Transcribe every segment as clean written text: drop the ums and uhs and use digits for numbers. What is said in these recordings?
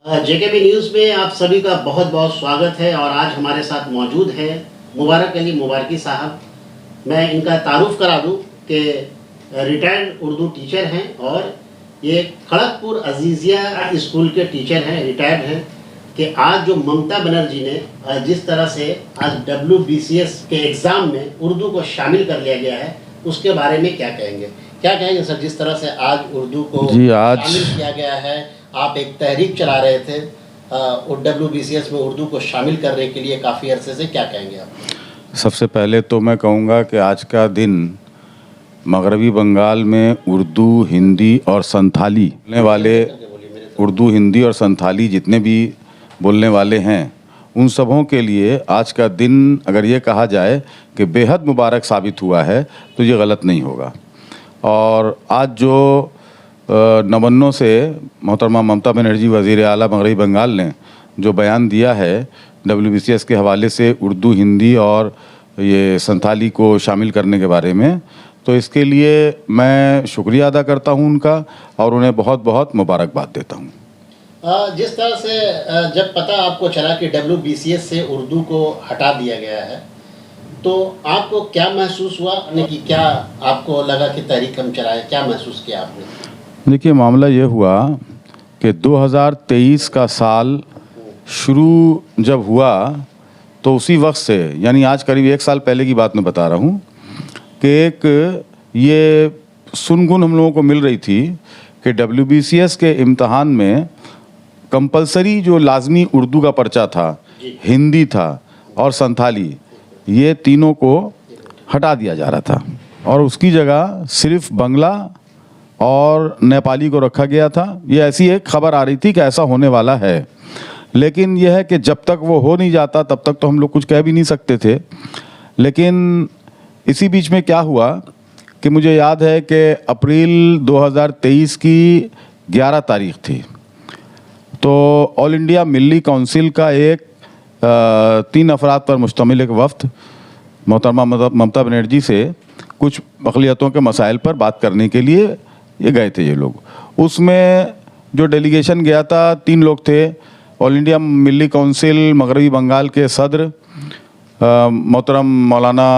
जेकेबी news में आप सभी का बहुत बहुत स्वागत है और आज हमारे साथ मौजूद है मुबारक अली मुबारकी साहब। मैं इनका तारुफ करा दूं कि रिटायर्ड उर्दू टीचर हैं और ये खड़गपुर अजीज़िया स्कूल के टीचर हैं, रिटायर्ड हैं। कि आज जो ममता बनर्जी ने जिस तरह से आज WBCS के एग्ज़ाम में उर्दू को शामिल कर लिया गया है, उसके बारे में क्या कहेंगे? क्या कहेंगे सर, जिस तरह से आज उर्दू को शामिल किया गया है? आप एक तहरीक चला रहे थे और WBCS में उर्दू को शामिल करने के लिए काफ़ी अरसे से, क्या कहेंगे आप? सबसे पहले तो मैं कहूँगा कि आज का दिन मगरबी बंगाल में उर्दू, हिंदी और संथाली बोलने वाले, उर्दू, हिंदी और संथाली जितने भी बोलने वाले हैं, उन सबों के लिए आज का दिन अगर ये कहा जाए कि बेहद मुबारक साबित हुआ है तो ये गलत नहीं होगा। और आज जो नवन्नों से मोहतरमा ममता बनर्जी वज़ीर आला मगरबी बंगाल ने जो बयान दिया है WBCS के हवाले से उर्दू, हिंदी और ये संथाली को शामिल करने के बारे में, तो इसके लिए मैं शुक्रिया अदा करता हूं उनका और उन्हें बहुत बहुत मुबारकबाद देता हूं। जिस तरह से जब पता आपको चला कि WBCS से उर्दू को हटा दिया गया है, तो आपको क्या महसूस हुआ? कि क्या आपको लगा कि तहरीक हम चलाएं? क्या महसूस किया आपने? देखिए, मामला ये हुआ कि 2023 का साल शुरू जब हुआ तो उसी वक्त से, यानी आज करीब 1 साल पहले की बात मैं बता रहा हूँ, कि एक ये सुनगुन हम लोगों को मिल रही थी कि WBCS के इम्तहान में कंपलसरी जो लाजमी उर्दू का पर्चा था, हिंदी था और संथाली, ये तीनों को हटा दिया जा रहा था और उसकी जगह सिर्फ बांग्ला और नेपाली को रखा गया था। ये ऐसी एक खबर आ रही थी कि ऐसा होने वाला है, लेकिन यह है कि जब तक वो हो नहीं जाता तब तक तो हम लोग कुछ कह भी नहीं सकते थे। लेकिन इसी बीच में क्या हुआ कि मुझे याद है कि अप्रैल 2023 की 11 तारीख थी, तो ऑल इंडिया मिली काउंसिल का एक 3 अफराद पर मुश्तमिल एक वफ्द मोहतरमा ममता बनर्जी से कुछ अक़लियतों के मसाइल पर बात करने के लिए ये गए थे। ये लोग, उसमें जो डेलीगेशन गया था 3 लोग थे। ऑल इंडिया मिली काउंसिल मगरबी बंगाल के सदर मोहतरम मौलाना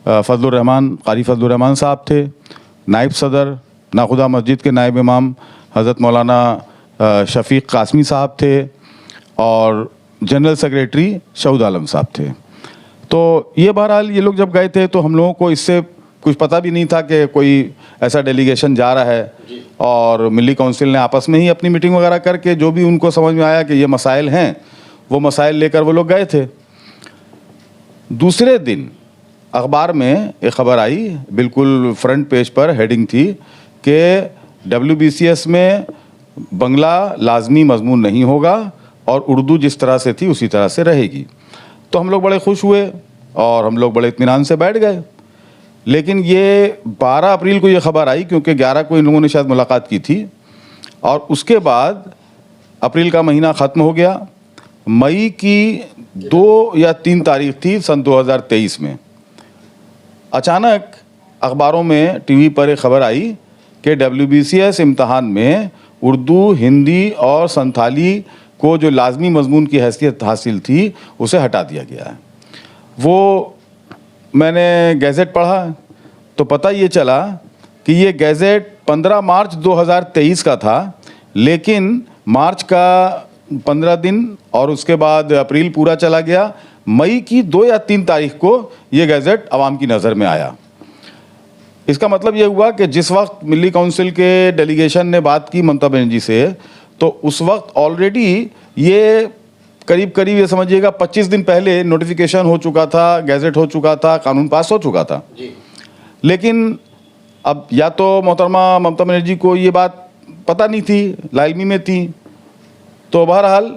फजलुर्रहमान, कारी फजलुर्रहमान साहब थे। नायब सदर नाखुदा मस्जिद के नायब इमाम हज़रत मौलाना शफ़ीक़ कासमी साहब थे और जनरल सेक्रेटरी शहूद आलम साहब थे। तो ये बहरहाल ये लोग जब गए थे तो हम लोगों को इससे कुछ पता भी नहीं था कि कोई ऐसा डेलीगेशन जा रहा है, और मिली काउंसिल ने आपस में ही अपनी मीटिंग वगैरह करके जो भी उनको समझ में आया कि ये मसाइल हैं, वो मसाइल लेकर वो लोग गए थे। दूसरे दिन अखबार में एक ख़बर आई, बिल्कुल फ्रंट पेज पर हेडिंग थी कि WBCS में बंगला लाजमी मजमून नहीं होगा और उर्दू जिस तरह से थी उसी तरह से रहेगी। तो हम लोग बड़े खुश हुए और हम लोग बड़े इत्मीनान से बैठ गए। लेकिन ये 12 अप्रैल को ये ख़बर आई, क्योंकि 11 को इन लोगों ने शायद मुलाकात की थी, और उसके बाद अप्रैल का महीना ख़त्म हो गया। मई की 2 या 3 तारीख थी सन 2023 में अचानक अखबारों में, TV पर एक ख़बर आई कि WBCS इम्तहान में उर्दू, हिंदी और संथाली को जो लाजमी मजमून की हैसियत हासिल थी उसे हटा दिया गया है। वो मैंने गैज़ेट पढ़ा तो पता ये चला कि ये गैज़ेट 15 मार्च 2023 का था, लेकिन मार्च का 15 दिन और उसके बाद अप्रैल पूरा चला गया। मई की 2 या 3 तारीख को ये गैज़ेट आवाम की नज़र में आया। इसका मतलब ये हुआ कि जिस वक्त मिली काउंसिल के डेलीगेशन ने बात की ममता बनर्जी से, तो उस वक्त ऑलरेडी ये करीब ये समझिएगा 25 दिन पहले नोटिफिकेशन हो चुका था, गैज़ेट हो चुका था, कानून पास हो चुका था जी। लेकिन अब या तो मोहतरमा ममता बनर्जी को ये बात पता नहीं थी, लाइलमी में थी, तो बहरहाल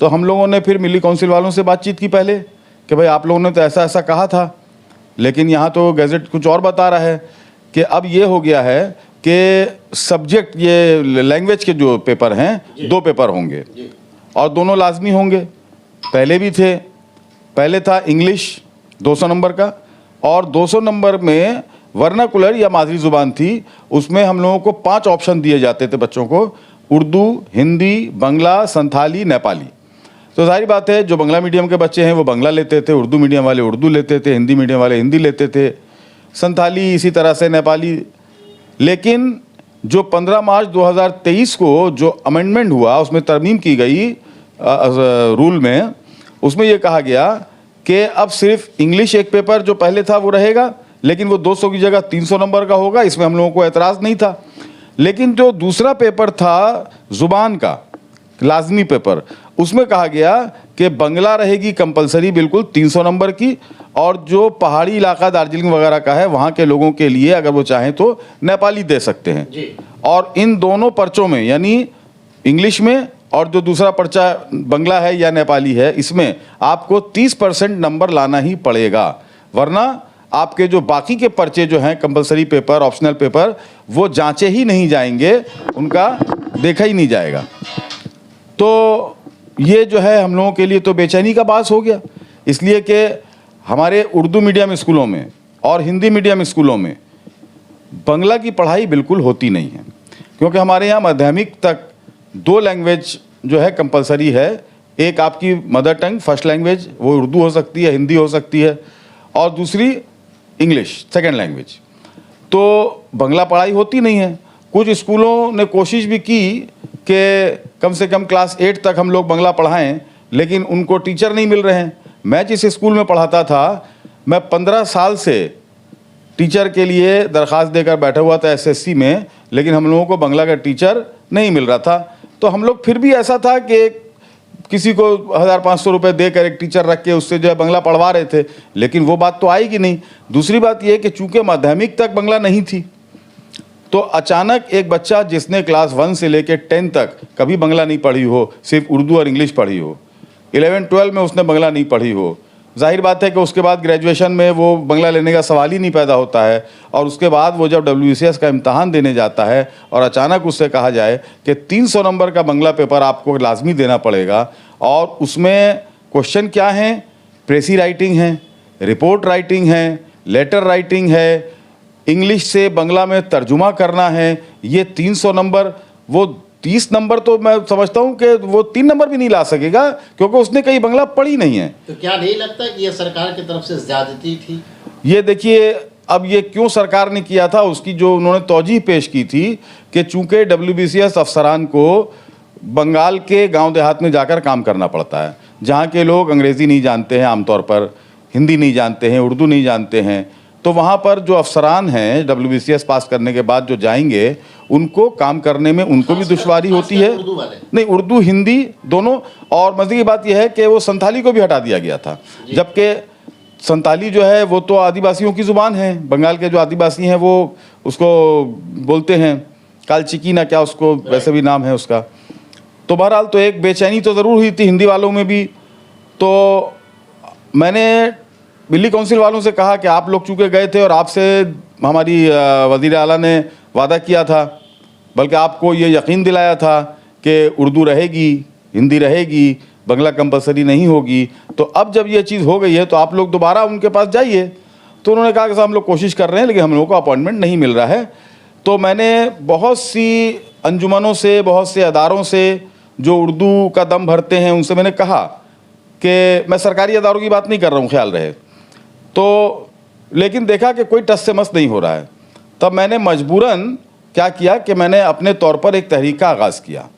तो हम लोगों ने फिर मिली काउंसिल वालों से बातचीत की पहले कि भाई आप लोगों ने तो ऐसा ऐसा कहा था, लेकिन यहाँ तो गैज़ेट कुछ और बता रहा है कि अब ये हो गया है कि सब्जेक्ट, ये लैंग्वेज के जो पेपर हैं 2 पेपर होंगे और दोनों लाजमी होंगे। पहले भी थे, पहले था इंग्लिश 200 नंबर का, और 200 नंबर में वर्नाकुलर या मादरी ज़ुबान थी। उसमें हम लोगों को 5 ऑप्शन दिए जाते थे बच्चों को, उर्दू, हिंदी, बांग्ला, संथाली, नेपाली। तो जाहिर बात है जो बांग्ला मीडियम के बच्चे हैं वो बांग्ला लेते थे, उर्दू मीडियम वाले उर्दू लेते थे, हिंदी मीडियम वाले हिंदी लेते थे, संथाली इसी तरह से, नेपाली। लेकिन जो 15 मार्च 2023 को जो अमेंडमेंट हुआ, उसमें तरमीम की गई रूल में, उसमें ये कहा गया कि अब सिर्फ इंग्लिश एक पेपर जो पहले था वो रहेगा, लेकिन वो 200 की जगह 300 नंबर का होगा। इसमें हम लोगों को एतराज़ नहीं था। लेकिन जो दूसरा पेपर था ज़ुबान का लाजमी पेपर, उसमें कहा गया कि बांग्ला रहेगी कंपलसरी बिल्कुल 300 नंबर की, और जो पहाड़ी इलाका दार्जिलिंग वगैरह का है वहाँ के लोगों के लिए अगर वो चाहें तो नेपाली दे सकते हैं जी। और इन दोनों पर्चों में, यानी इंग्लिश में और जो दूसरा पर्चा बांग्ला है या नेपाली है, इसमें आपको 30% नंबर लाना ही पड़ेगा, वरना आपके जो बाकी के पर्चे जो हैं कंपलसरी पेपर, ऑप्शनल पेपर, वो जांचे ही नहीं जाएंगे, उनका देखा ही नहीं जाएगा। तो ये जो है हम लोगों के लिए तो बेचैनी का बास हो गया, इसलिए कि हमारे उर्दू मीडियम स्कूलों में और हिंदी मीडियम स्कूलों में बांग्ला की पढ़ाई बिल्कुल होती नहीं है, क्योंकि हमारे यहाँ माध्यमिक तक 2 लैंग्वेज जो है कंपलसरी है। एक आपकी मदर टंग फर्स्ट लैंग्वेज, वो उर्दू हो सकती है, हिंदी हो सकती है, और दूसरी इंग्लिश सेकंड लैंग्वेज। तो बांग्ला पढ़ाई होती नहीं है। कुछ स्कूलों ने कोशिश भी की कि कम से कम क्लास 8 तक हम लोग बांग्ला पढ़ाएं, लेकिन उनको टीचर नहीं मिल रहे हैं। मैं जिस स्कूल में पढ़ाता था, मैं 15 साल से टीचर के लिए दरख्वास्त देकर बैठा हुआ था एसएससी में, लेकिन हम लोगों को बांग्ला का टीचर नहीं मिल रहा था। तो हम लोग फिर भी ऐसा था कि किसी को 1500 रुपये देकर एक टीचर रख के उससे जो है बांग्ला पढ़वा रहे थे, लेकिन वो बात तो आएगी नहीं। दूसरी बात ये कि चूँकि माध्यमिक तक बांग्ला नहीं थी, तो अचानक एक बच्चा जिसने क्लास 1 से लेकर 10 तक कभी बांग्ला नहीं पढ़ी हो, सिर्फ उर्दू और इंग्लिश पढ़ी हो, 11-12 में उसने बांग्ला नहीं पढ़ी हो, जाहिर बात है कि उसके बाद ग्रेजुएशन में वो बांग्ला लेने का सवाल ही नहीं पैदा होता है। और उसके बाद वो जब WBCS का इम्तहान देने जाता है और अचानक उससे कहा जाए कि 300 नंबर का बांग्ला पेपर आपको लाजमी देना पड़ेगा, और उसमें क्वेश्चन क्या हैं, प्रेसी राइटिंग है, रिपोर्ट राइटिंग है, लेटर राइटिंग है, इंग्लिश से बांग्ला में तर्जुमा करना है, ये 300 नंबर, वो 30 नंबर तो मैं समझता हूँ कि वो 3 नंबर भी नहीं ला सकेगा, क्योंकि उसने कहीं बांग्ला पढ़ी नहीं है। तो क्या नहीं लगता कि ये सरकार की तरफ से ज्यादती थी? ये देखिए, अब ये क्यों सरकार ने किया था, उसकी जो उन्होंने तौजीह पेश की थी कि चूंकि WBCS अफसरान को बंगाल के गांव देहात में जाकर काम करना पड़ता है, जहाँ के लोग अंग्रेज़ी नहीं जानते हैं, आमतौर पर हिंदी नहीं जानते हैं, उर्दू नहीं जानते हैं, तो वहाँ पर जो अफसरान हैं WBCS पास करने के बाद जो जाएंगे, उनको काम करने में उनको भी दुश्वारी होती है। नहीं, उर्दू हिंदी दोनों। और मज़े की बात यह है कि वो संथाली को भी हटा दिया गया था, जबकि संथाली जो है वो तो आदिवासियों की ज़ुबान है। बंगाल के जो आदिवासी हैं वो उसको बोलते हैं कालचिकी ना, क्या उसको वैसे भी नाम है उसका। तो बहरहाल तो एक बेचैनी तो ज़रूर हुई थी हिंदी वालों में भी। तो मैंने दिल्ली काउंसिल वालों से कहा कि आप लोग चूँकि गए थे और आपसे हमारी वज़ीर आला ने वादा किया था, बल्कि आपको ये यकीन दिलाया था कि उर्दू रहेगी, हिंदी रहेगी, बांग्ला कंपलसरी नहीं होगी, तो अब जब ये चीज़ हो गई है तो आप लोग दोबारा उनके पास जाइए। तो उन्होंने कहा कि साहब हम लोग कोशिश कर रहे हैं, लेकिन हम लोगों को अपॉइंटमेंट नहीं मिल रहा है। तो मैंने बहुत सी अंजुमनों से, बहुत से अदारों से जो उर्दू का दम भरते हैं, उनसे मैंने कहा कि मैं सरकारी अदारों की बात नहीं कर रहा हूँ, ख्याल रहे, तो लेकिन देखा कि कोई टस से मस नहीं हो रहा है। तब मैंने मजबूरन क्या किया कि मैंने अपने तौर पर एक तहरीक का आगाज़ किया।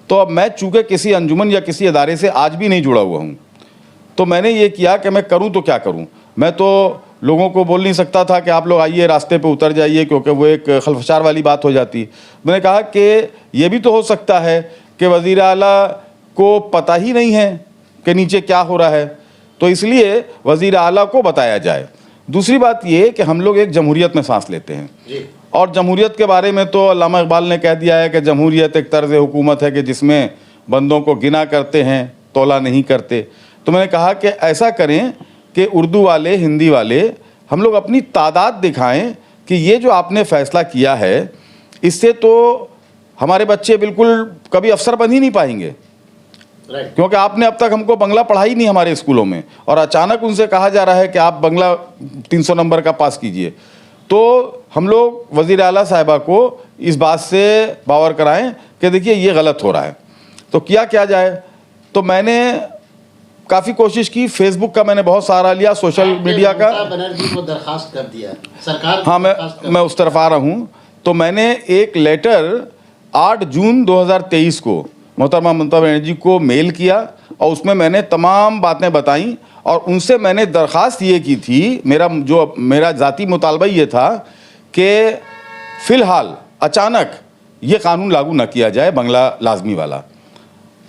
तो अब मैं चूँकि किसी अंजुमन या किसी अदारे से आज भी नहीं जुड़ा हुआ हूँ, तो मैंने ये किया कि मैं करूँ तो क्या करूँ। मैं तो लोगों को बोल नहीं सकता था कि आप लोग आइए रास्ते पे उतर जाइए, क्योंकि वो एक खलफशार वाली बात हो जाती। मैंने कहा कि ये भी तो हो सकता है कि वज़ीर आला को पता ही नहीं है कि नीचे क्या हो रहा है, तो इसलिए वज़ीर आला को बताया जाए। दूसरी बात ये कि हम लोग एक जमहूरियत में सांस लेते हैं जी। और जमहूरियत के बारे में तो अल्लामा इकबाल ने कह दिया है कि जमहूरियत एक तर्ज़ हुकूमत है कि जिसमें बंदों को गिना करते हैं, तौला नहीं करते। तो मैंने कहा कि ऐसा करें कि उर्दू वाले, हिंदी वाले, हम लोग अपनी तादाद दिखाएं कि ये जो आपने फ़ैसला किया है, इससे तो हमारे बच्चे बिल्कुल कभी अफसर बन ही नहीं पाएंगे, क्योंकि आपने अब तक हमको बांग्ला पढ़ाई नहीं हमारे स्कूलों में, और अचानक उनसे कहा जा रहा है कि आप बांग्ला 300 नंबर का पास कीजिए। तो हम लोग वज़ीर आला साहिबा को इस बात से बावर कराएं कि देखिए ये गलत हो रहा है। तो क्या जाए, तो मैंने काफ़ी कोशिश की, फेसबुक का मैंने बहुत सहारा लिया, सोशल मीडिया का। ममता बनर्जी को दरखास्त कर दिया सरकार को, हाँ, मैं उस तरफ आ रहा हूँ। तो मैंने एक लेटर 8 जून 2023 को मोहतरमा ममता बनर्जी को मेल किया और उसमें मैंने तमाम बातें बताई और उनसे मैंने दरख्वास्त ये की थी, मेरा ज़ाती मुतालबा ये था कि फ़िलहाल अचानक ये कानून लागू न किया जाए बंगला लाजमी वाला,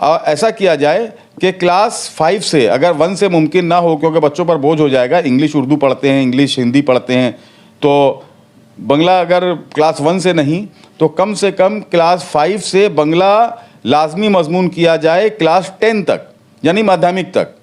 और ऐसा किया जाए कि क्लास 5 से, अगर 1 से मुमकिन ना हो क्योंकि बच्चों पर बोझ हो जाएगा, इंग्लिश उर्दू पढ़ते हैं, इंग्लिश हिंदी पढ़ते हैं, तो बंगला अगर क्लास 1 से नहीं तो कम से कम क्लास 5 से बंगला लाजमी मजमून किया जाए क्लास 10 तक, यानी माध्यमिक तक।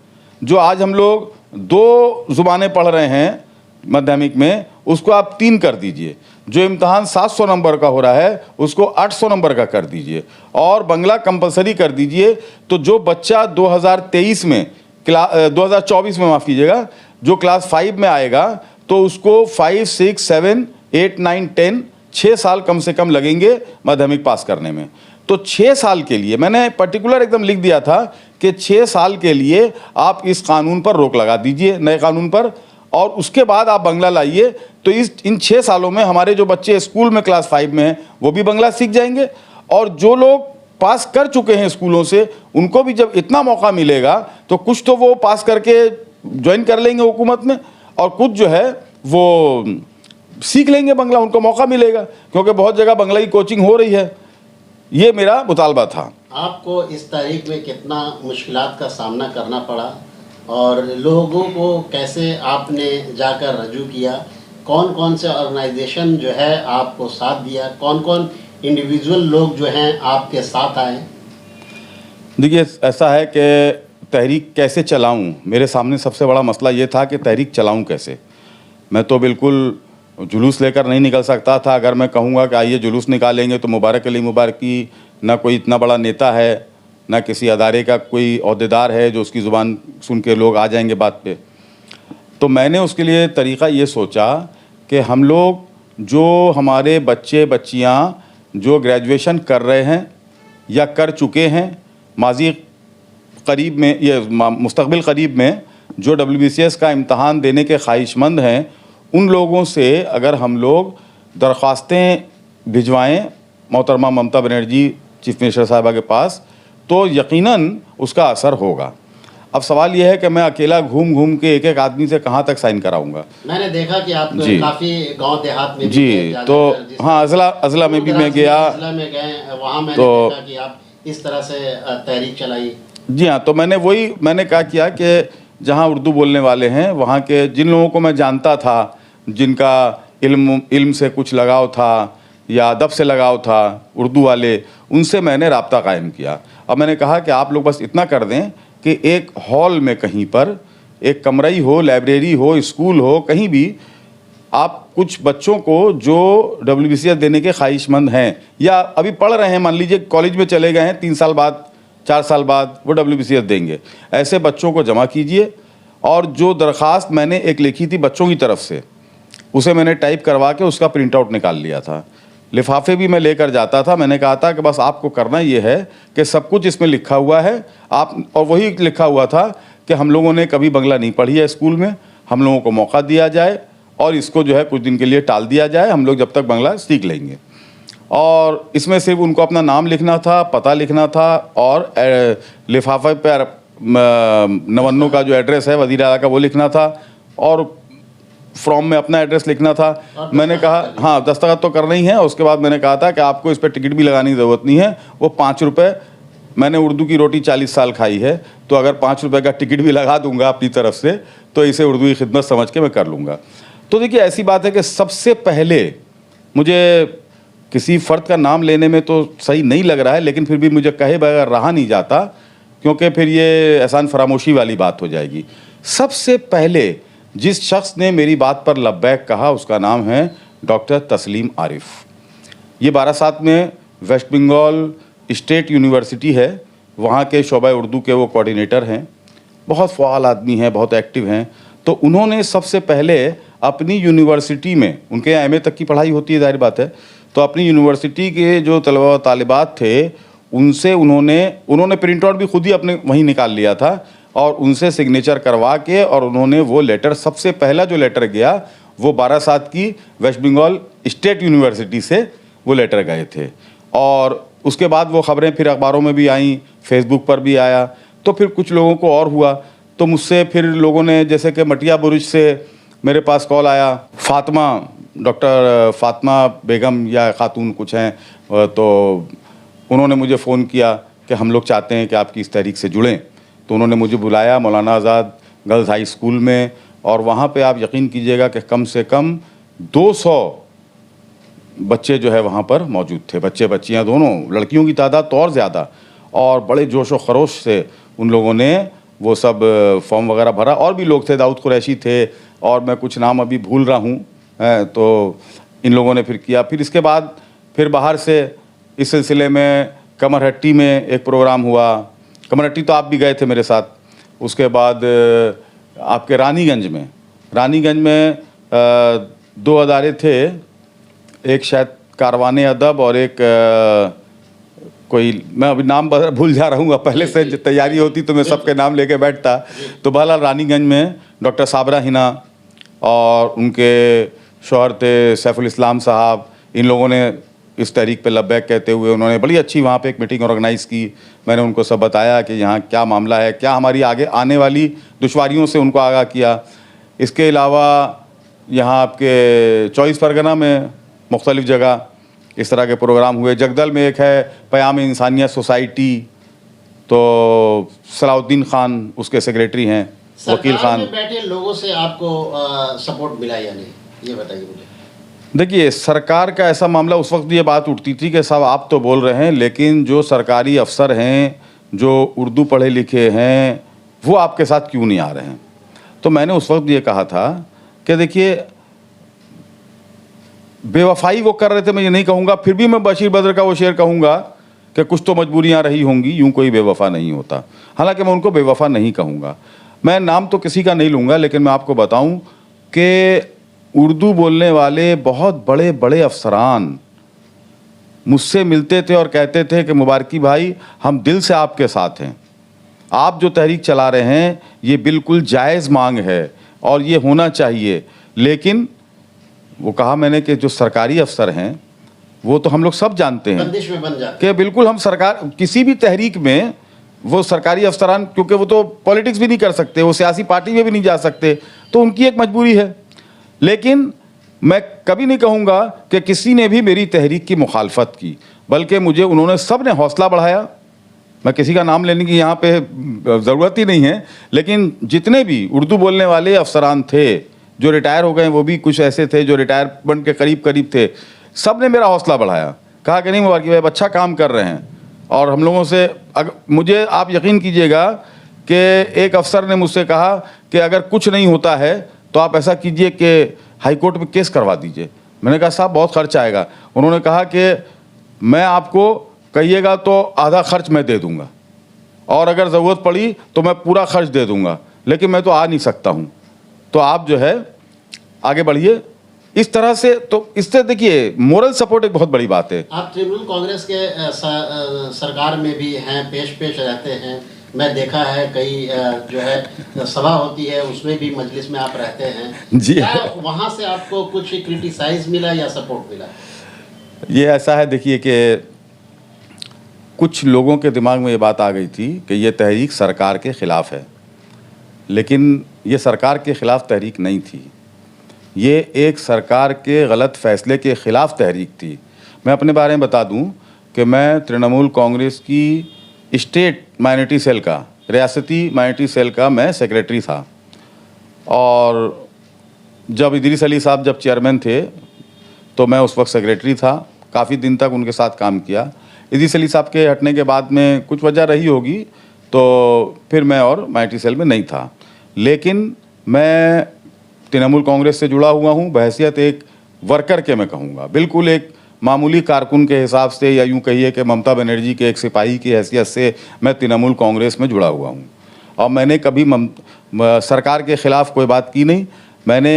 जो आज हम लोग 2 ज़ुबानें पढ़ रहे हैं माध्यमिक में, उसको आप 3 कर दीजिए। जो इम्तहान 700 नंबर का हो रहा है उसको 800 नंबर का कर दीजिए और बंगला कंपलसरी कर दीजिए। तो जो बच्चा 2023 में 2024 में माफ़ कीजिएगा, जो क्लास 5 में आएगा तो उसको 5, 6, 7, 8, 9, 10 6 साल कम से कम लगेंगे माध्यमिक पास करने में। तो 6 साल के लिए मैंने पर्टिकुलर एकदम लिख दिया था कि 6 साल के लिए आप इस कानून पर रोक लगा दीजिए, नए कानून पर, और उसके बाद आप बंगला लाइए। तो इन 6 सालों में हमारे जो बच्चे स्कूल में क्लास 5 में हैं वो भी बंगला सीख जाएंगे, और जो लोग पास कर चुके हैं स्कूलों से उनको भी जब इतना मौका मिलेगा तो कुछ तो वो पास करके ज्वाइन कर लेंगे हुकूमत में, और कुछ जो है वो सीख लेंगे बंगला, उनको मौका मिलेगा, क्योंकि बहुत जगह बंगला की कोचिंग हो रही है। ये मेरा मुतालबा था। आपको इस तारीख में कितना मुश्किलात का सामना करना पड़ा और लोगों को कैसे आपने जाकर रजू किया? कौन कौन से ऑर्गेनाइजेशन जो है आपको साथ दिया? कौन कौन इंडिविजुअल लोग जो हैं आपके साथ आए? देखिए, ऐसा है कि तहरीक कैसे चलाऊं, मेरे सामने सबसे बड़ा मसला ये था कि तहरीक चलाऊं कैसे। मैं तो बिल्कुल जुलूस लेकर नहीं निकल सकता था। अगर मैं कहूँगा कि आइए जुलूस निकालेंगे तो मुबारक अली मुबारकी ना कोई इतना बड़ा नेता है, ना किसी अदारे का कोई अहदेदार है जो उसकी ज़ुबान सुन के लोग आ जाएंगे बात पे। तो मैंने उसके लिए तरीक़ा ये सोचा कि हम लोग, जो हमारे बच्चे बच्चियाँ जो ग्रेजुएशन कर रहे हैं या कर चुके हैं, माजी करीब में या मुस्तक़बिल करीब में जो WBCS का इम्तहान देने के ख्वाहिशमंद हैं, उन लोगों से अगर हम लोग दरख्वास्तें भिजवाएँ मोहतरमा ममता बनर्जी चीफ मिनिस्टर साहिबा के पास, तो यकीनन उसका असर होगा। अब सवाल यह है कि मैं अकेला घूम घूम के एक एक आदमी से कहाँ तक साइन कराऊंगा। मैंने देखा कि आप काफ़ी गांव देहात में जी भी तो हाँ, अजला में भी मैं गया, अजला में गए, वहाँ मैंने देखा कि आप इस तरह से तहरीक चलाई। जी हाँ, तो मैंने क्या किया कि जहाँ उर्दू बोलने वाले हैं वहाँ के जिन लोगों को मैं जानता था, जिनका इल्म से कुछ लगाव था या अदब से लगाव था, उर्दू वाले, उनसे मैंने राब्ता कायम किया। अब मैंने कहा कि आप लोग बस इतना कर दें कि एक हॉल में कहीं पर एक कमरा हो, लाइब्रेरी हो, स्कूल हो, कहीं भी आप कुछ बच्चों को जो WBCS देने के ख्वाहिशमंद हैं या अभी पढ़ रहे हैं, मान लीजिए कॉलेज में चले गए हैं, 3 साल बाद 4 साल बाद वो WBCS देंगे, ऐसे बच्चों को जमा कीजिए। और जो दरख्वास्त मैंने एक लिखी थी बच्चों की तरफ से, उसे मैंने टाइप करवा के उसका प्रिंट आउट निकाल लिया था। लिफाफे भी मैं लेकर जाता था। मैंने कहा था कि बस आपको करना ये है कि सब कुछ इसमें लिखा हुआ है आप, और वही लिखा हुआ था कि हम लोगों ने कभी बंगला नहीं पढ़ी है स्कूल में, हम लोगों को मौका दिया जाए और इसको जो है कुछ दिन के लिए टाल दिया जाए, हम लोग जब तक बंगला सीख लेंगे। और इसमें सिर्फ उनको अपना नाम लिखना था, पता लिखना था, और लिफाफे पर नवन्नों का जो एड्रेस है वज़ीर आला का वो लिखना था, और फॉर्म में अपना एड्रेस लिखना था। मैंने कहा हाँ, दस्तखत तो करना ही है। उसके बाद मैंने कहा था कि आपको इस पर टिकट भी लगाने की ज़रूरत नहीं है, वो 5 रुपये, मैंने उर्दू की रोटी 40 साल खाई है, तो अगर 5 रुपये का टिकट भी लगा दूंगा अपनी तरफ से तो इसे उर्दू की खिदमत समझ के मैं कर लूँगा। तो देखिए, ऐसी बात है कि सबसे पहले मुझे किसी फ़र्द का नाम लेने में तो सही नहीं लग रहा है, लेकिन फिर भी मुझे कहे बगैर रहा नहीं जाता, क्योंकि फिर ये एहसान फरामोशी वाली बात हो जाएगी। सबसे पहले जिस शख्स ने मेरी बात पर लब्बैक कहा उसका नाम है डॉक्टर तस्लीम आरिफ। ये बारासात में वेस्ट बंगाल स्टेट यूनिवर्सिटी है, वहाँ के शोबा उर्दू के वो कोऑर्डिनेटर हैं, बहुत फ़आल आदमी हैं, बहुत एक्टिव हैं। तो उन्होंने सबसे पहले अपनी यूनिवर्सिटी में, उनके यहाँ MA तक की पढ़ाई होती है, जाहिर बात है, तो अपनी यूनिवर्सिटी के जो तलबा व तालिबात थे उनसे उन्होंने प्रिंट आउट भी खुद ही अपने वहीं निकाल लिया था और उनसे सिग्नेचर करवा के और उन्होंने वो लेटर, सबसे पहला जो लेटर गया वो बारासात की वेस्ट बंगाल स्टेट यूनिवर्सिटी से वो लेटर गए थे। और उसके बाद वो ख़बरें फिर अखबारों में भी आईं, फेसबुक पर भी आया। तो फिर कुछ लोगों को और हुआ, तो मुझसे फिर लोगों ने, जैसे कि मटिया बुरुज से मेरे पास कॉल आया, फातिमा, डॉक्टर फातिमा बेगम या खातून कुछ हैं, तो उन्होंने मुझे फ़ोन किया कि हम लोग चाहते हैं कि आपकी इस तहरीक से जुड़ें। तो उन्होंने मुझे बुलाया मौलाना आज़ाद गर्ल्स हाई स्कूल में, और वहाँ पे आप यकीन कीजिएगा कि कम से कम 200 बच्चे जो है वहाँ पर मौजूद थे, बच्चे बच्चियाँ दोनों, लड़कियों की तादाद तो और ज़्यादा, और बड़े जोश व खरोश से उन लोगों ने वो सब फॉर्म वगैरह भरा। और भी लोग थे, दाऊद कुरैशी थे, और मैं कुछ नाम अभी भूल रहा हूँ, तो इन लोगों ने फिर किया। फिर इसके बाद फिर बाहर से इस सिलसिले में कमरहट्टी में एक प्रोग्राम हुआ। कमरहट्टी तो आप भी गए थे मेरे साथ। उसके बाद आपके रानीगंज में 2 अदारे थे, एक शायद कारवाने अदब और एक कोई, मैं अभी नाम भूल जा रहा हूँ, पहले से तैयारी होती तो मैं सबके नाम लेके बैठता। तो बहरहाल रानीगंज में डॉक्टर साबरा हिना और उनके शौहर थे सैफुल इस्लाम साहब, इन लोगों ने इस तहरीक पे लब्बैक कहते हुए उन्होंने बड़ी अच्छी वहाँ पे एक मीटिंग ऑर्गेनाइज़ की। मैंने उनको सब बताया कि यहाँ क्या मामला है, क्या हमारी आगे आने वाली दुश्वारियों से उनको आगाह किया। इसके अलावा यहाँ आपके 24 परगना में मुख्तलिफ़ जगह इस तरह के प्रोग्राम हुए। जगदल में एक है क़याम इंसानियत सोसाइटी, तो सलाउद्दीन खान उसके सेक्रेटरी हैं, वकील खान। में बैठे लोगों से आपको सपोर्ट मिला या नहीं, ये बताइए मुझे। देखिए, सरकार का ऐसा मामला, उस वक्त ये बात उठती थी कि साहब आप तो बोल रहे हैं, लेकिन जो सरकारी अफसर हैं, जो उर्दू पढ़े लिखे हैं, वो आपके साथ क्यों नहीं आ रहे हैं। तो मैंने उस वक्त ये कहा था कि देखिए, बेवफाई वो कर रहे थे, मैं ये नहीं कहूँगा, फिर भी मैं बशीर बद्र का वो शेर कहूँगा कि कुछ तो मजबूरियाँ रही होंगी, यूँ कोई बेवफा नहीं होता। हालांकि मैं उनको बेवफा नहीं कहूँगा, मैं नाम तो किसी का नहीं लूँगा, लेकिन मैं आपको बताऊँ कि उर्दू बोलने वाले बहुत बड़े बड़े अफसरान मुझसे मिलते थे और कहते थे कि मुबारकी भाई, हम दिल से आपके साथ हैं, आप जो तहरीक चला रहे हैं ये बिल्कुल जायज़ मांग है और ये होना चाहिए। लेकिन वो कहा मैंने कि जो सरकारी अफसर हैं वो तो हम लोग सब जानते हैं बंदिश में बन जाते कि बिल्कुल हम सरकार, किसी भी तहरीक में वो सरकारी अफसरान, क्योंकि वो तो पॉलिटिक्स भी नहीं कर सकते, वो सियासी पार्टी में भी नहीं जा सकते, तो उनकी एक मजबूरी है। लेकिन मैं कभी नहीं कहूँगा कि किसी ने भी मेरी तहरीक की मुखालफत की, बल्कि मुझे उन्होंने सब ने हौसला बढ़ाया। मैं किसी का नाम लेने की यहाँ पे ज़रूरत ही नहीं है, लेकिन जितने भी उर्दू बोलने वाले अफसरान थे, जो रिटायर हो गए, वो भी कुछ ऐसे थे जो रिटायरमेंट के करीब थे, सब ने मेरा हौसला बढ़ाया, कहा कि नहीं मुबारकी भाई अच्छा काम कर रहे हैं। और हम लोगों से मुझे आप यकीन कीजिएगा कि एक अफसर ने मुझसे कहा कि अगर कुछ नहीं होता है तो आप ऐसा कीजिए कि हाई कोर्ट में केस करवा दीजिए। मैंने कहा साहब बहुत खर्च आएगा। उन्होंने कहा कि मैं आपको कहिएगा तो आधा खर्च मैं दे दूंगा और अगर ज़रूरत पड़ी तो मैं पूरा खर्च दे दूंगा, लेकिन मैं तो आ नहीं सकता हूँ, तो आप जो है आगे बढ़िए। इस तरह से, तो इससे देखिए मोरल सपोर्ट एक बहुत बड़ी बात है। आप तृणमूल कांग्रेस के सरकार में भी हैं, पेश रहते हैं, मैं देखा है कई जो है सभा होती है उसमें भी मजलिस में आप रहते हैं जी। क्या वहाँ से आपको कुछ क्रिटिसाइज मिला या सपोर्ट मिला? ये ऐसा है, देखिए कि कुछ लोगों के दिमाग में ये बात आ गई थी कि ये तहरीक सरकार के ख़िलाफ़ है, लेकिन ये सरकार के ख़िलाफ़ तहरीक नहीं थी, ये एक सरकार के गलत फ़ैसले के ख़िलाफ़ तहरीक थी। मैं अपने बारे में बता दूं कि मैं तृणमूल कांग्रेस की स्टेट माइनॉरिटी सेल का, रियासती माइनॉरिटी सेल का मैं सेक्रेटरी था, और जब इदरीस अली साहब जब चेयरमैन थे तो मैं उस वक्त सेक्रेटरी था, काफ़ी दिन तक उनके साथ काम किया। इदरीस अली साहब के हटने के बाद में कुछ वजह रही होगी तो फिर मैं और माइनॉरिटी सेल में नहीं था, लेकिन मैं तृणमूल कांग्रेस से जुड़ा हुआ हूँ बहैसियत एक वर्कर के, मैं कहूँगा बिल्कुल एक मामूली कारकुन के हिसाब से, या यूँ कहिए कि ममता बनर्जी के एक सिपाही की हैसियत से मैं तृणमूल कांग्रेस में जुड़ा हुआ हूँ। और मैंने कभी सरकार के ख़िलाफ़ कोई बात की नहीं। मैंने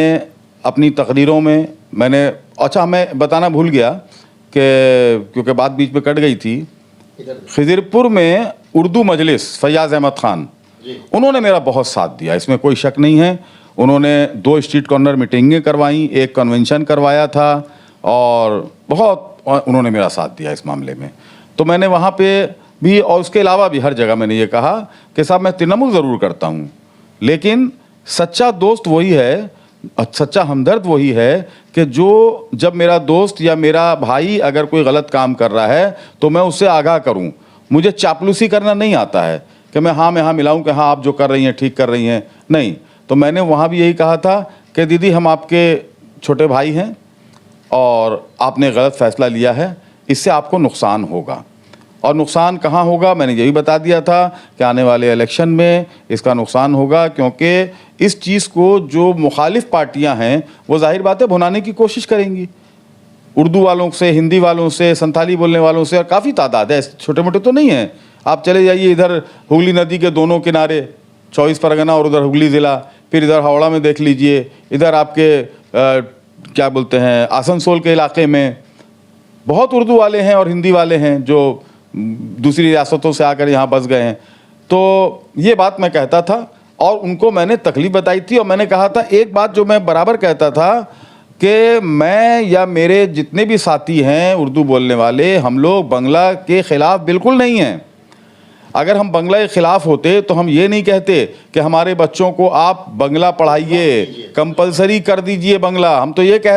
अपनी तकरीरों में मैं बताना भूल गया कि क्योंकि बात बीच में कट गई थी, इधर खिजरपुर में उर्दू मजलिस फैयाज़ अहमद ख़ान, जी उन्होंने मेरा बहुत साथ दिया, इसमें कोई शक नहीं है। उन्होंने 2 स्ट्रीट कॉर्नर मीटिंगें करवाई, एक कन्वेंशन करवाया था और बहुत उन्होंने मेरा साथ दिया इस मामले में। तो मैंने वहाँ पे भी और उसके अलावा भी हर जगह मैंने ये कहा कि साहब मैं तृणमूल ज़रूर करता हूँ, लेकिन सच्चा दोस्त वही है, सच्चा हमदर्द वही है कि जो जब मेरा दोस्त या मेरा भाई अगर कोई गलत काम कर रहा है तो मैं उससे आगाह करूं। मुझे चापलूसी करना नहीं आता है कि मैं हाँ में हाँ मिलाऊं कि हाँ आप जो कर रही हैं ठीक कर रही हैं, नहीं। तो मैंने वहाँ भी यही कहा था कि दीदी हम आपके छोटे भाई हैं और आपने गलत फ़ैसला लिया है, इससे आपको नुकसान होगा। और नुकसान कहाँ होगा, मैंने यही बता दिया था कि आने वाले इलेक्शन में इसका नुकसान होगा, क्योंकि इस चीज़ को जो मुखालिफ पार्टियां हैं वो जाहिर बात है भुनाने की कोशिश करेंगी। उर्दू वालों से, हिंदी वालों से, संथाली बोलने वालों से, और काफ़ी तादाद है, छोटे मोटे तो नहीं हैं। आप चले जाइए इधर हुगली नदी के दोनों किनारे 24 परगना और उधर हुगली ज़िला, फिर इधर हावड़ा में देख लीजिए, इधर आपके क्या बोलते हैं आसनसोल के इलाके में बहुत उर्दू वाले हैं और हिंदी वाले हैं जो दूसरी रियासतों से आकर यहाँ बस गए हैं। तो ये बात मैं कहता था और उनको मैंने तकलीफ बताई थी। और मैंने कहा था एक बात जो मैं बराबर कहता था कि मैं या मेरे जितने भी साथी हैं उर्दू बोलने वाले, हम लोग बंगला के ख़िलाफ़ बिल्कुल नहीं हैं। अगर हम बंगला के ख़िलाफ़ होते तो हम ये नहीं कहते कि हमारे बच्चों को आप बंगला पढ़ाइए, कंपलसरी कर दीजिए बंगला। हम तो ये कह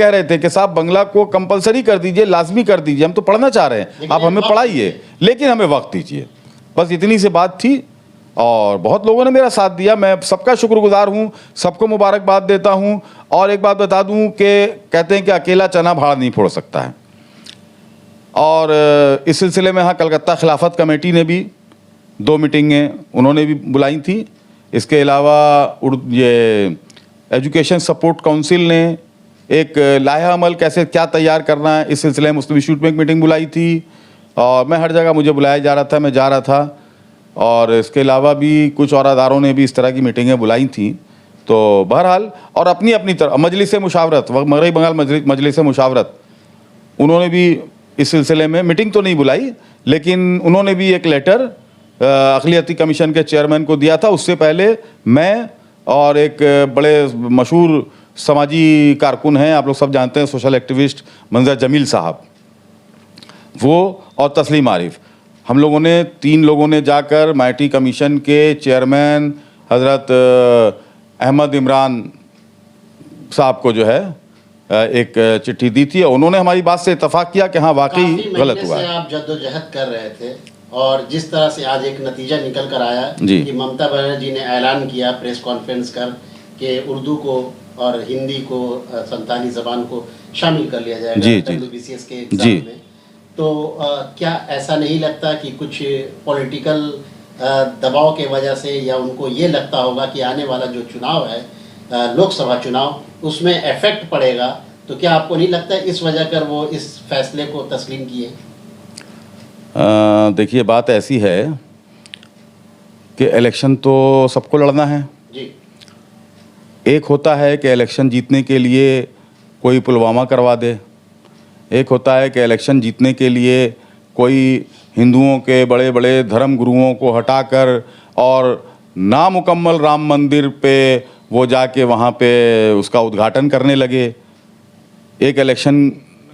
रहे थे कि साहब बंगला को कंपलसरी कर दीजिए, लाजमी कर दीजिए, हम तो पढ़ना चाह रहे हैं, आप हमें पढ़ाइए, लेकिन हमें वक्त दीजिए। बस इतनी सी बात थी और बहुत लोगों ने मेरा साथ दिया। मैं सबका शुक्रगुजार हूँ, सबको मुबारकबाद देता हूँ। और एक बात बता दूँ कि कहते हैं कि अकेला चना भाड़ नहीं फोड़ सकता है। और इस सिलसिले में हाँ, कलकत्ता खिलाफत कमेटी ने भी 2 मीटिंगें उन्होंने भी बुलाई थी। इसके अलावा ये एजुकेशन सपोर्ट काउंसिल ने एक लाया अमल कैसे क्या तैयार करना है, इस सिलसिले में मुस्लिम इंस्टीट्यूट में एक मीटिंग बुलाई थी। और मैं हर जगह मुझे बुलाया जा रहा था, मैं जा रहा था। और इसके अलावा भी कुछ और अदारों ने भी इस तरह की मीटिंगें बुलाई थी। तो बहरहाल और अपनी अपनी तरह मजलिस मुशावरत, मगरबी बंगाल मजलिस मुशावरत, उन्होंने भी इस सिलसिले में मीटिंग तो नहीं बुलाई, लेकिन उन्होंने भी एक लेटर अक़लियती कमीशन के चेयरमैन को दिया था। उससे पहले मैं और एक बड़े मशहूर समाजी कारकुन हैं, आप लोग सब जानते हैं, सोशल एक्टिविस्ट मंजर जमील साहब, वो और तस्लीम आरिफ, हम लोगों ने 3 लोगों ने जाकर माइटी कमीशन के चेयरमैन हज़रत अहमद इमरान साहब को जो है एक चिट्ठी दी थी। उन्होंने हमारी बात से इत्तफाक किया कि हाँ वाकई गलत हुआ है। आप जद्दोजहद कर रहे थे और जिस तरह से आज एक नतीजा निकल कर आया कि ममता बनर्जी ने ऐलान किया प्रेस कॉन्फ्रेंस कर कि उर्दू को और हिंदी को, संताली ज़बान को शामिल कर लिया जाएगा WBCS के एग्जाम में, तो क्या ऐसा नहीं लगता कि कुछ पॉलिटिकल दबाव के वजह से, या उनको ये लगता होगा कि आने वाला जो चुनाव है लोकसभा चुनाव, उसमें इफेक्ट पड़ेगा? तो क्या आपको नहीं लगता इस वजह कर वो इस फैसले को तस्लीम किए? देखिए बात ऐसी है कि इलेक्शन तो सबको लड़ना है जी। एक होता है कि इलेक्शन जीतने के लिए कोई पुलवामा करवा दे, एक होता है कि इलेक्शन जीतने के लिए कोई हिंदुओं के बड़े बड़े धर्म गुरुओं को हटाकर और नामुकम्मल राम मंदिर पे वो जाके वहाँ पे उसका उद्घाटन करने लगे। एक इलेक्शन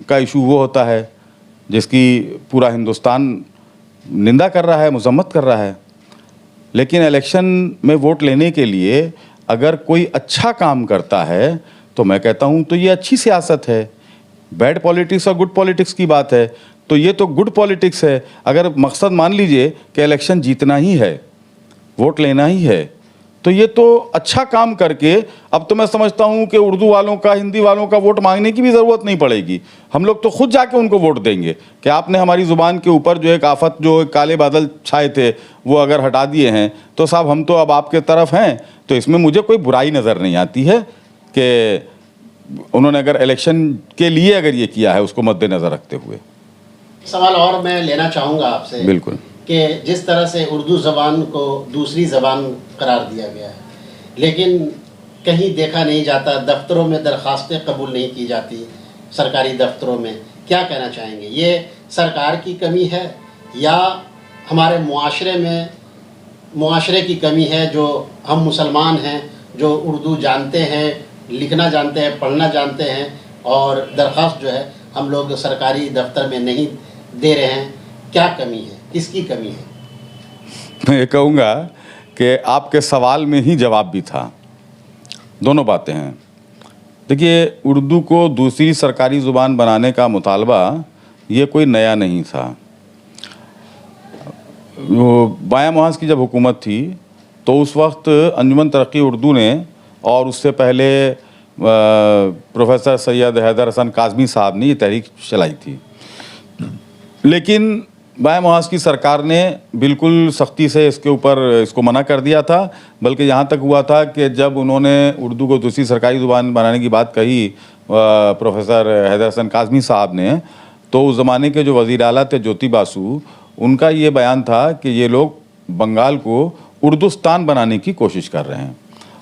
का इशू वो होता है जिसकी पूरा हिंदुस्तान निंदा कर रहा है, मजम्मत कर रहा है। लेकिन इलेक्शन में वोट लेने के लिए अगर कोई अच्छा काम करता है तो मैं कहता हूँ तो ये अच्छी सियासत है। बैड पॉलिटिक्स और गुड पॉलिटिक्स की बात है, तो ये तो गुड पॉलिटिक्स है। अगर मकसद मान लीजिए कि इलेक्शन जीतना ही है, वोट लेना ही है, तो ये तो अच्छा काम करके अब तो मैं समझता हूँ कि उर्दू वालों का, हिंदी वालों का वोट मांगने की भी ज़रूरत नहीं पड़ेगी। हम लोग तो खुद जाके उनको वोट देंगे कि आपने हमारी ज़ुबान के ऊपर जो एक आफत, जो एक काले बादल छाए थे, वो अगर हटा दिए हैं तो साहब हम तो अब आपके तरफ हैं। तो इसमें मुझे कोई बुराई नज़र नहीं आती है कि उन्होंने अगर इलेक्शन के लिए अगर ये किया है, उसको मद्देनज़र रखते हुए। सवाल और मैं लेना चाहूँगा आपसे। बिल्कुल। कि जिस तरह से उर्दू ज़बान को दूसरी ज़बान करार दिया गया है, लेकिन कहीं देखा नहीं जाता, दफ्तरों में दरख्वास्तें कबूल नहीं की जाती, सरकारी दफ्तरों में, क्या कहना चाहेंगे? ये सरकार की कमी है या हमारे मुआशरे की कमी है, जो हम मुसलमान हैं, जो उर्दू जानते हैं, लिखना जानते हैं, पढ़ना जानते हैं, और दरख्वास्त जो है हम लोग सरकारी दफ्तर में नहीं दे रहे हैं? क्या कमी है, किसकी कमी है? मैं ये कहूँगा कि आपके सवाल में ही जवाब भी था। दोनों बातें हैं। देखिए, उर्दू को दूसरी सरकारी ज़ुबान बनाने का मुतालबा ये कोई नया नहीं था। बायां मुहाज़ की जब हुकूमत थी तो उस वक्त अंजुमन तरक्की उर्दू ने और उससे पहले प्रोफेसर सैयद हैदर हसन काज़मी साहब ने ये तहरीक चलाई थी। लेकिन बायां मुहाज़ की सरकार ने बिल्कुल सख्ती से इसको मना कर दिया था। बल्कि यहाँ तक हुआ था कि जब उन्होंने उर्दू को दूसरी सरकारी ज़ुबान बनाने की बात कही प्रोफेसर हैदर हसन काज़मी साहब ने, तो उस ज़माने के जो वज़ीर आला थे ज्योति बासु, उनका ये बयान था कि ये लोग बंगाल को उर्दुस्तान बनाने की कोशिश कर रहे हैं,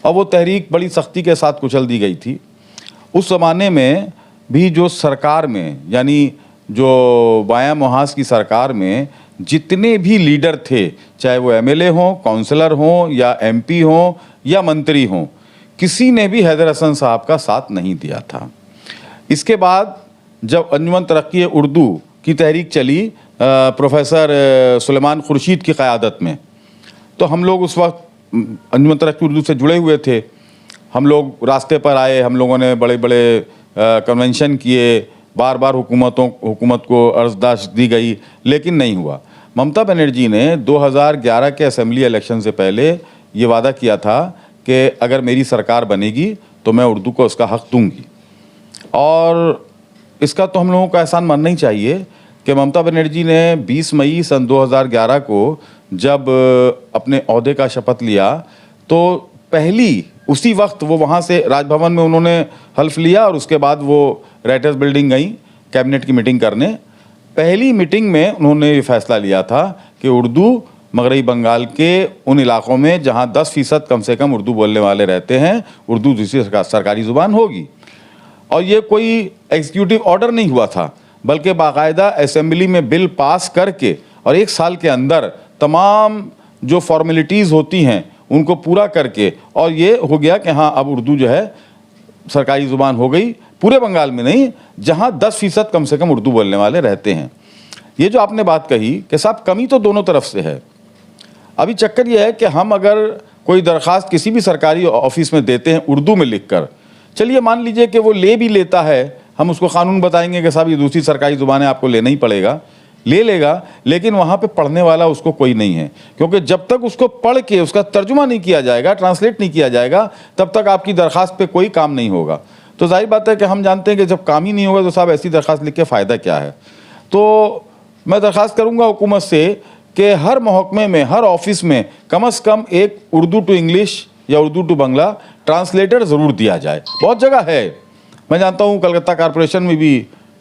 और वो तहरीक बड़ी सख्ती के साथ कुचल दी गई थी। उस ज़माने में भी जो सरकार में, यानी जो बायां मुहाज़ की सरकार में जितने भी लीडर थे, चाहे वो एमएलए हों, काउंसलर हों, या एमपी हों, या मंत्री हों, किसी ने भी हैदर हसन साहब का साथ नहीं दिया था। इसके बाद जब अंजुमन तरक्की उर्दू की तहरीक चली प्रोफेसर सुलेमान खुर्शीद की क़यादत में, तो हम लोग उस वक्त अंजुमन तरक्की उर्दू से जुड़े हुए थे। हम लोग रास्ते पर आए, हम लोगों ने बड़े बड़े कन्वेंशन किए, बार बार हुकूमत को अर्ज़दाश्त दी गई, लेकिन नहीं हुआ। ममता बनर्जी ने 2011 के असेंबली इलेक्शन से पहले ये वादा किया था कि अगर मेरी सरकार बनेगी तो मैं उर्दू को उसका हक़ दूंगी। और इसका तो हम लोगों को एहसान मानना ही चाहिए कि ममता बनर्जी ने 20 मई सन 2011 को जब अपने ओहदे का शपथ लिया, तो उसी वक्त वो वहाँ से राजभवन में उन्होंने हल्फ लिया, और उसके बाद वो राइटर्स बिल्डिंग गई कैबिनेट की मीटिंग करने। पहली मीटिंग में उन्होंने ये फैसला लिया था कि उर्दू मगरबी बंगाल के उन इलाक़ों में जहाँ 10% कम से कम उर्दू बोलने वाले रहते हैं, उर्दू दूसरी सरकारी ज़ुबान होगी। और ये कोई एग्जीक्यूटिव ऑर्डर नहीं हुआ था, बल्कि बाकायदा असेंबली में बिल पास करके और 1 साल के अंदर तमाम जो फॉर्मेलिटीज़ होती हैं उनको पूरा करके, और ये हो गया कि हाँ, अब उर्दू जो है सरकारी ज़ुबान हो गई। पूरे बंगाल में नहीं, जहाँ 10% कम से कम उर्दू बोलने वाले रहते हैं। ये जो आपने बात कही कि साहब कमी तो दोनों तरफ से है। अभी चक्कर ये है कि हम अगर कोई दरख्वास्त किसी भी सरकारी ऑफिस में देते हैं उर्दू में लिखकर, चलिए मान लीजिए कि वो ले भी लेता है, हम उसको कानून बताएंगे कि साहब ये दूसरी सरकारी ज़ुबान है, आपको लेना ही पड़ेगा, ले लेगा, लेकिन वहाँ पे पढ़ने वाला उसको कोई नहीं है। क्योंकि जब तक उसको पढ़ के उसका तर्जुमा नहीं किया जाएगा, ट्रांसलेट नहीं किया जाएगा, तब तक आपकी दरख्वास्त पे कोई काम नहीं होगा। तो जाहिर बात है कि हम जानते हैं कि जब काम ही नहीं होगा तो साहब ऐसी दरख्वास्त लिख के फ़ायदा क्या है। तो मैं दरख्वास्त करूँगा हुकूमत से कि हर महकमे में, हर ऑफिस में कम से कम एक उर्दू टू इंग्लिश या उर्दू टू बंगला ट्रांसलेटर ज़रूर दिया जाए। बहुत जगह है, मैं जानता हूँ कलकत्ता कारपोरेशन में भी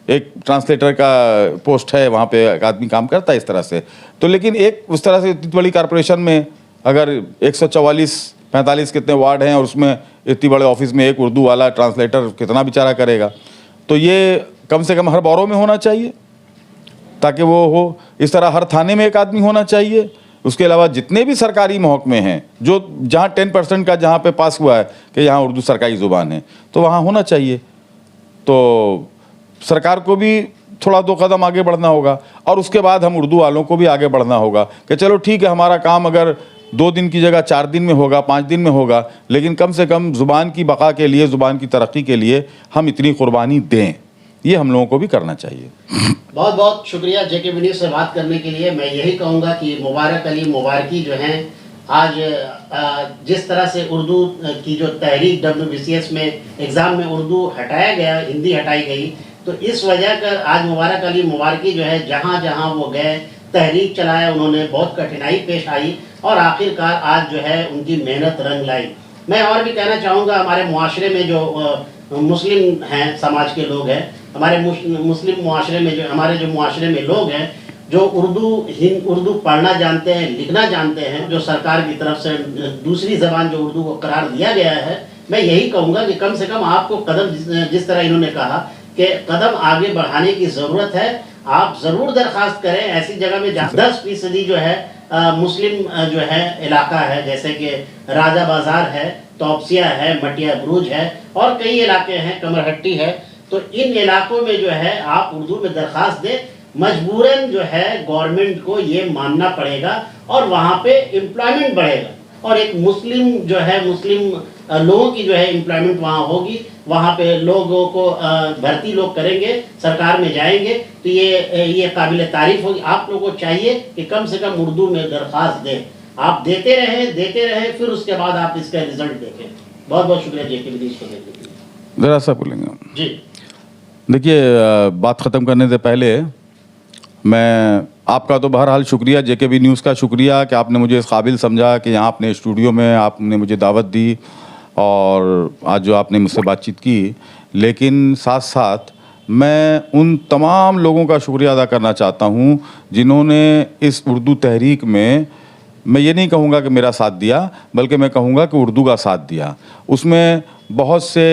एक ट्रांसलेटर का पोस्ट है, वहाँ पे एक आदमी काम करता है इस तरह से। तो लेकिन एक उस तरह से इतनी बड़ी कारपोरेशन में अगर 144-45 कितने वार्ड हैं और उसमें इतनी बड़े ऑफिस में एक उर्दू वाला ट्रांसलेटर कितना बेचारा करेगा। तो ये कम से कम हर बॉरो में होना चाहिए ताकि वो हो। इस तरह हर थाने में एक आदमी होना चाहिए। उसके अलावा जितने भी सरकारी महकमे हैं जो जहाँ 10% का जहाँ पे पास हुआ है कि यहाँ उर्दू सरकारी ज़ुबान है, तो वहाँ होना चाहिए। तो सरकार को भी थोड़ा 2 कदम आगे बढ़ना होगा, और उसके बाद हम उर्दू वालों को भी आगे बढ़ना होगा कि चलो ठीक है, हमारा काम अगर 2 दिन की जगह 4 दिन में होगा, 5 दिन में होगा, लेकिन कम से कम ज़ुबान की बका के लिए, ज़ुबान की तरक्की के लिए हम इतनी कुर्बानी दें। ये हम लोगों को भी करना चाहिए। बहुत बहुत शुक्रिया JK न्यूज़ से बात करने के लिए। मैं यही कहूँगा कि मुबारक अली मुबारकी जो हैं, आज जिस तरह से उर्दू की जो तहरीक WBCS में एग्ज़ाम में उर्दू हटाया गया, हिंदी हटाई गई, तो इस वजह कर आज मुबारक अली मुबारकी जो है जहाँ जहाँ वो गए तहरीक चलाया, उन्होंने बहुत कठिनाई पेश आई और आखिरकार आज जो है उनकी मेहनत रंग लाई। मैं और भी कहना चाहूँगा, हमारे मुआशरे में जो मुस्लिम हैं, समाज के लोग हैं, हमारे मुस्लिम मुआशरे में जो हमारे जो मुआशरे में लोग हैं जो उर्दू पढ़ना जानते हैं, लिखना जानते हैं, जो सरकार की तरफ से दूसरी ज़बान जो उर्दू को करार दिया गया है, मैं यही कहूँगा कि कम से कम आपको कदम जिस तरह इन्होंने कहा कि कदम आगे बढ़ाने की ज़रूरत है। आप ज़रूर दरख्वास्त करें ऐसी जगह में जहाँ 10% जो है मुस्लिम जो है इलाका है, जैसे कि राजा बाज़ार है, तौबसिया है, मटिया बुरुज है और कई इलाके हैं, कमरहट्टी है। तो इन इलाकों में जो है आप उर्दू में दरख्वास्त दें। मजबूरन जो है गवर्नमेंट को ये मानना पड़ेगा और वहाँ पे एम्प्लॉयमेंट बढ़ेगा और एक मुस्लिम जो है मुस्लिम लोगों की जो है एम्प्लॉयमेंट वहाँ होगी। वहाँ पे लोगों को भर्ती लोग करेंगे, सरकार में जाएंगे, तो ये काबिल तारीफ होगी। आप लोगों को चाहिए कि कम से कम उर्दू में दरख्वास्त दें। आप देते रहें, फिर उसके बाद आप इसका रिजल्ट देखें। बहुत बहुत शुक्रिया JK विनीश को देखने के लिए। ज़रा सा बोलेंगे जी देखिए, बात ख़त्म करने से पहले मैं आपका तो बहरहाल शुक्रिया, JKB न्यूज़ का शुक्रिया कि आपने मुझे इस काबिल समझा कि यहाँ अपने स्टूडियो में आपने मुझे दावत दी और आज जो आपने मुझसे बातचीत की। लेकिन साथ साथ मैं उन तमाम लोगों का शुक्रिया अदा करना चाहता हूँ जिन्होंने इस उर्दू तहरीक में, मैं ये नहीं कहूँगा कि मेरा साथ दिया, बल्कि मैं कहूँगा कि उर्दू का साथ दिया। उसमें बहुत से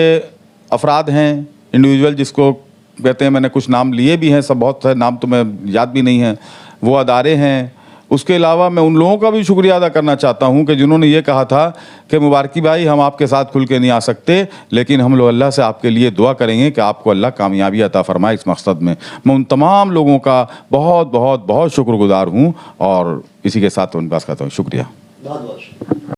अफराद हैं, इंडिविजुअल जिसको कहते हैं, मैंने कुछ नाम लिए भी हैं, सब बहुत सारे नाम तो मैं याद भी नहीं हैं, वो अदारे हैं। उसके अलावा मैं उन लोगों का भी शुक्रिया अदा करना चाहता हूं कि जिन्होंने ये कहा था कि मुबारकी भाई हम आपके साथ खुल के नहीं आ सकते, लेकिन हम लोग अल्लाह से आपके लिए दुआ करेंगे कि आपको अल्लाह कामयाबी अता फरमाए इस मकसद में। मैं उन तमाम लोगों का बहुत बहुत बहुत शुक्रगुजार हूँ और इसी के साथ उनके पास कहता हूँ शुक्रिया। बहुत बहुत शुक्रिया।